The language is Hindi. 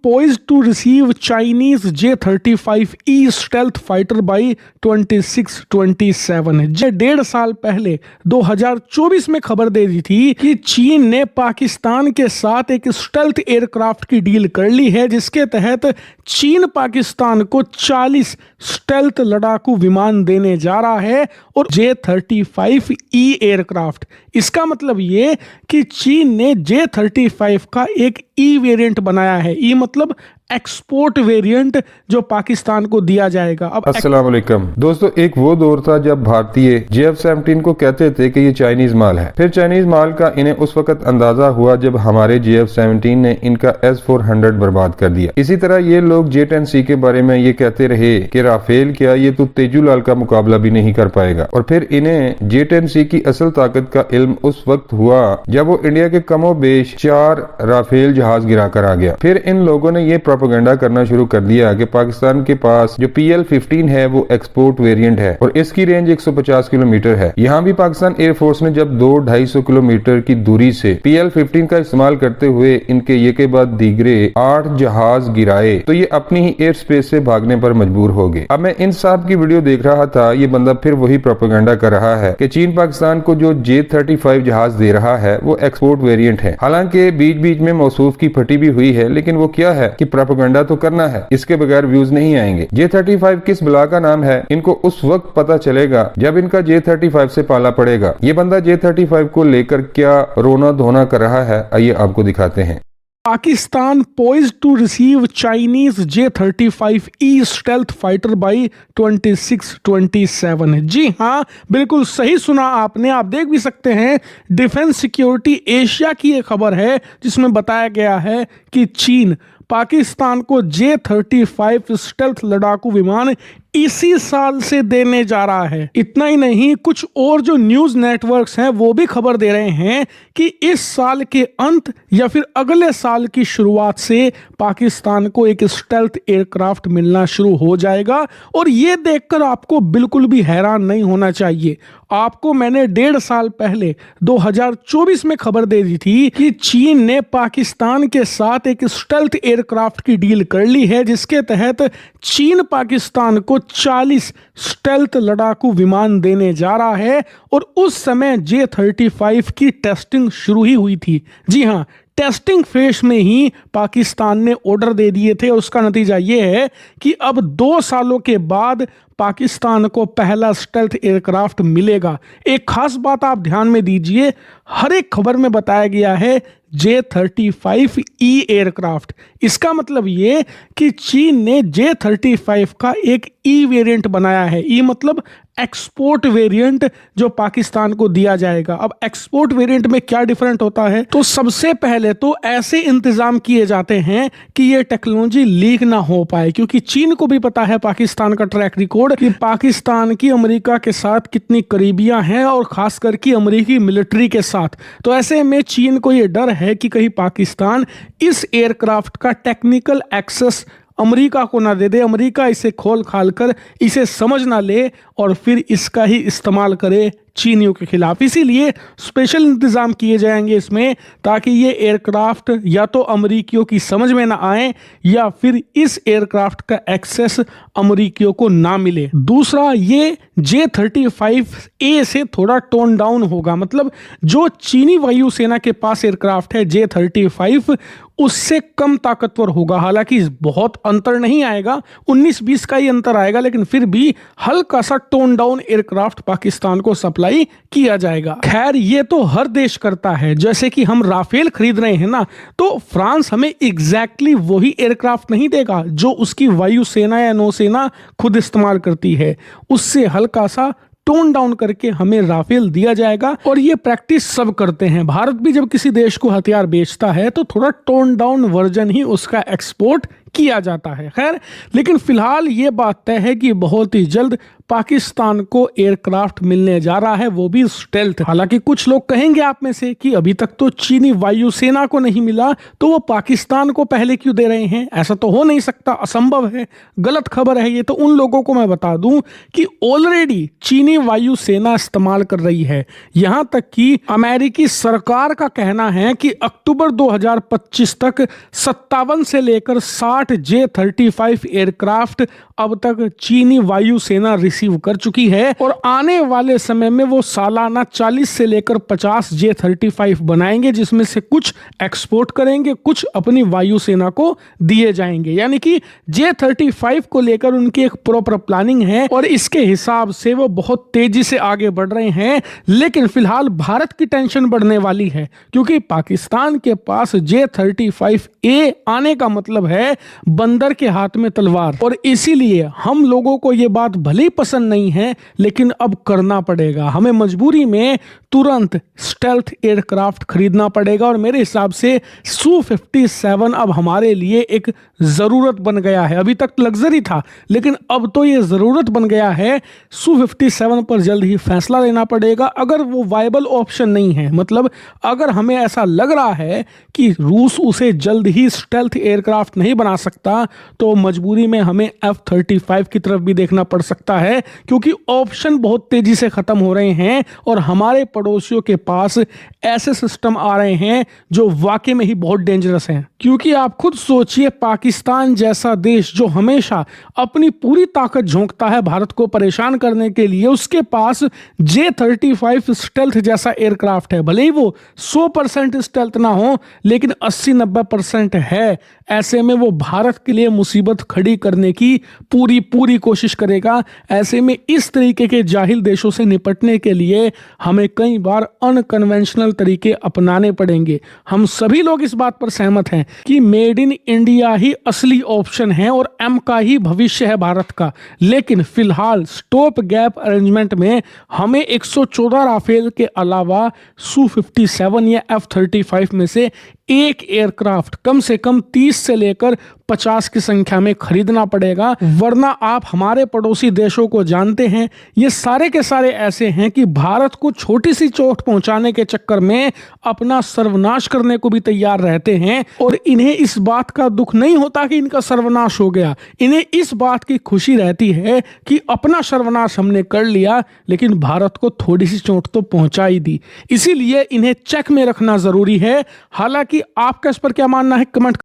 poised to receive Chinese J-35E stealth fighter by 26-27। 1.5 साल पहले 2024 में खबर दे दी थी कि चीन ने पाकिस्तान के साथ एक स्टेल्थ एयरक्राफ्ट की डील कर ली है, जिसके तहत चीन पाकिस्तान को 40 स्टेल्थ लड़ाकू विमान देने जा रहा है और J-35E एयरक्राफ्ट। इसका मतलब ये कि चीन ने J-35 का एक ई वेरिएंट बनाया है। ई मतलब एक्सपोर्ट वेरिएंट जो पाकिस्तान को दिया जाएगा। अब अस्सलाम वालेकुम दोस्तों, एक वो दौर था जब भारतीय JF-17 को कहते थे कि ये चाइनीज माल है। फिर चाइनीज माल का इन्हें उस वक्त अंदाजा हुआ जब हमारे JF-17 ने इनका S-400 बर्बाद कर दिया। इसी तरह ये लोग J-10C के बारे में ये कहते रहे कि राफेल क्या, ये तो तेजूलाल का मुकाबला भी नहीं कर पाएगा। और फिर इन्हें J-10C की असल ताकत का इल्म उस वक्त हुआ जब वो इंडिया के कमोबेश 4 राफेल जहाज गिरा कर आ गया। फिर इन लोगों ने ये प्रोपेगेंडा करना शुरू कर दिया कि पाकिस्तान के पास जो PL-15 है वो एक्सपोर्ट वेरिएंट है और इसकी रेंज 150 किलोमीटर है। यहाँ भी पाकिस्तान एयरफोर्स ने जब 200-250 किलोमीटर की दूरी से PL-15 का इस्तेमाल करते हुए इनके ये के बाद दीगरे 8 जहाज गिराए तो ये अपनी ही एयर स्पेस से भागने पर मजबूर हो गए। अब मैं इन साहब की वीडियो देख रहा था, ये बंदा फिर वही प्रोपेगेंडा कर रहा है कि चीन पाकिस्तान को जो J-35 जहाज दे रहा है वो एक्सपोर्ट वेरिएंट है। हालांकि बीच बीच में मौसूफ की फटी भी हुई है, लेकिन वो क्या है कि प्रोपेगेंडा तो करना है, इसके बगैर व्यूज नहीं आएंगे। J-35 किस बला का नाम है इनको उस वक्त पता चलेगा जब इनका J-35 से पाला पड़ेगा। ये बंदा J-35 को लेकर क्या रोना धोना कर रहा है, आइए आपको दिखाते हैं। Pakistan poised to receive Chinese J-35E stealth fighter by 26-27। जी हाँ, बिल्कुल सही सुना आपने। आप देख भी सकते हैं, डिफेंस सिक्योरिटी एशिया की एक खबर है जिसमें बताया गया है कि चीन पाकिस्तान को J-35 स्टेल्थ लड़ाकू विमान इसी साल से देने जा रहा है। इतना ही नहीं, कुछ और जो न्यूज नेटवर्क्स हैं वो भी खबर दे रहे हैं कि इस साल के अंत या फिर अगले साल की शुरुआत से पाकिस्तान को एक स्टेल्थ एयरक्राफ्ट मिलना शुरू हो जाएगा। और ये देखकर आपको बिल्कुल भी हैरान नहीं होना चाहिए। आपको मैंने 1.5 साल पहले 2024 में खबर दे दी थी कि चीन ने पाकिस्तान के साथ एक स्टेल्थ एयरक्राफ्ट की डील कर ली है, जिसके तहत चीन पाकिस्तान को 40 स्टेल्थ लड़ाकू विमान देने जा रहा है और उस समय J-35 की टेस्टिंग शुरू ही हुई थी। जी हाँ, टेस्टिंग फेज में ही पाकिस्तान ने ऑर्डर दे दिए थे। उसका नतीजा ये है कि अब 2 सालों के बाद पाकिस्तान को पहला स्टेल्थ एयरक्राफ्ट मिलेगा। एक खास बात आप ध्यान में दीजिए, हर एक खबर में बताया गया है J-35E एयरक्राफ्ट। इसका मतलब ये कि चीन ने J-35 का एक ई वेरिएंट बनाया है। ई मतलब एक्सपोर्ट वेरिएंट जो पाकिस्तान को दिया जाएगा। अब एक्सपोर्ट वेरिएंट में क्या डिफरेंट होता है, तो सबसे पहले तो ऐसे इंतजाम किए जाते हैं कि ये टेक्नोलॉजी लीक ना हो पाए, क्योंकि चीन को भी पता है पाकिस्तान का ट्रैक रिकॉर्ड कि पाकिस्तान की अमेरिका के साथ कितनी करीबियां हैं और खासकर की अमेरिकी मिलिट्री के साथ। तो ऐसे में चीन को ये डर है कि कहीं पाकिस्तान इस एयरक्राफ्ट का टेक्निकल एक्सेस अमेरिका को ना दे दे, अमेरिका इसे खोल खाल कर इसे समझ ना ले और फिर इसका ही इस्तेमाल करे चीनियों के खिलाफ। इसीलिए स्पेशल इंतजाम किए जाएंगे इसमें, ताकि ये एयरक्राफ्ट या तो अमेरिकियों की समझ में ना आए या फिर इस एयरक्राफ्ट का एक्सेस अमेरिकियों को ना मिले। दूसरा, ये J-35A से थोड़ा टोन डाउन होगा, मतलब जो चीनी वायुसेना के पास एयरक्राफ्ट है J-35 उससे कम ताकतवर होगा। हालांकि बहुत अंतर नहीं आएगा, 19-20 का ही अंतर आएगा, लेकिन फिर भी हल्का सा टोन डाउन एयरक्राफ्ट पाकिस्तान को सप्लाई किया जाएगा। खैर, ये तो हर देश करता है। जैसे कि हम राफेल खरीद रहे हैं ना, तो फ्रांस हमें एग्जैक्टली वही एयरक्राफ्ट नहीं देगा जो उसकी वायुसेना या नौसेना खुद इस्तेमाल करती है। उससे हल्का सा टोन डाउन करके हमें राफेल दिया जाएगा। और ये प्रैक्टिस सब करते हैं। भारत भी जब किसी देश को हथियार बेचता है तो थोड़ा टोन डाउन वर्जन ही उसका एक्सपोर्ट किया जाता है। खैर, लेकिन फिलहाल ये बात तय है कि बहुत ही जल्द पाकिस्तान को एयरक्राफ्ट मिलने जा रहा है, वो भी स्टेल्थ। हालांकि कुछ लोग कहेंगे आप में से कि अभी तक तो चीनी वायुसेना को नहीं मिला, तो वो पाकिस्तान को पहले क्यों दे रहे हैं? ऐसा तो हो नहीं सकता, असंभव है, गलत खबर है ये। तो उन लोगों को मैं बता दूं कि ऑलरेडी चीनी वायुसेना इस्तेमाल कर रही है। यहां तक कि अमेरिकी सरकार का कहना है कि अक्टूबर 2025 तक 57 से लेकर 60 J-35 एयरक्राफ्ट अब तक चीनी वायुसेना रिसीव कर चुकी है और आने वाले समय में वो सालाना 40 से लेकर 50 J-35 बनाएंगे, जिसमें से कुछ एक्सपोर्ट करेंगे, कुछ अपनी वायुसेना को दिए जाएंगे। यानी कि J-35 को लेकर उनकी एक प्रॉपर प्लानिंग है और इसके हिसाब से वो बहुत तेजी से आगे बढ़ रहे हैं। लेकिन फिलहाल भारत की टेंशन बढ़ने वाली है, क्योंकि पाकिस्तान के पास J-35A आने का मतलब है बंदर के हाथ में तलवार, और इसीलिए हम लोगों को ये बात भले ही पसंद नहीं है, लेकिन अब करना पड़ेगा। हमें मजबूरी में तुरंत स्टेल्थ एयरक्राफ्ट खरीदना पड़ेगा और मेरे हिसाब से Su-57 अब हमारे लिए एक जरूरत बन गया है। अभी तक लग्जरी था, लेकिन अब तो ये जरूरत बन गया है। Su-57 पर जल्द ही फैसला लेना पड़ेगा। अगर वो वायबल ऑप्शन नहीं है, मतलब अगर हमें ऐसा लग रहा है कि रूस उसे जल्द ही स्टेल्थ एयरक्राफ्ट नहीं बना सकता, तो मजबूरी में हमें F-35 की तरफ भी देखना पड़ सकता है, क्योंकि ऑप्शन बहुत तेजी से खत्म हो रहे हैं और हमारे पड़ोसियों के पास ऐसे सिस्टम आ रहे हैं जो वाकई में ही बहुत डेंजरस हैं। क्योंकि आप खुद सोचिए, पाकिस्तान जैसा देश जो हमेशा अपनी पूरी ताकत झोंकता है भारत को परेशान करने के लिए, उसके पास J-35 स्टेल्थ जैसा एयरक्राफ्ट है। भले ही वो 100% स्टेल्थ ना हो, लेकिन 80-90% है। ऐसे में वो भारत के लिए मुसीबत खड़ी करने की पूरी कोशिश करेगा। ऐसे में इस तरीके के जाहिल देशों से निपटने के लिए हमें कई बार अनकन्वेंशनल तरीके अपनाने पड़ेंगे। हम सभी लोग इस बात पर सहमत हैं कि मेड इन इंडिया ही असली ऑप्शन है और एम का ही भविष्य है भारत का। लेकिन फिलहाल स्टॉप गैप अरेंजमेंट में हमें 114 राफेल के अलावा Su-57 या F-35 में से एक एयरक्राफ्ट कम से कम 30 से लेकर 50 की संख्या में खरीदना पड़ेगा, वरना आप हमारे पड़ोसी देशों को जानते हैं, ये सारे के सारे ऐसे हैं कि भारत को छोटी सी चोट पहुंचाने के चक्कर में अपना सर्वनाश करने को भी तैयार रहते हैं। और इन्हें इस बात का दुख नहीं होता कि इनका सर्वनाश हो गया, इन्हें इस बात की खुशी रहती है कि अपना सर्वनाश हमने कर लिया, लेकिन भारत को थोड़ी सी चोट तो पहुंचा ही दी। इसीलिए इन्हें चेक में रखना जरूरी है। हालांकि आपका इस पर क्या मानना है, कमेंट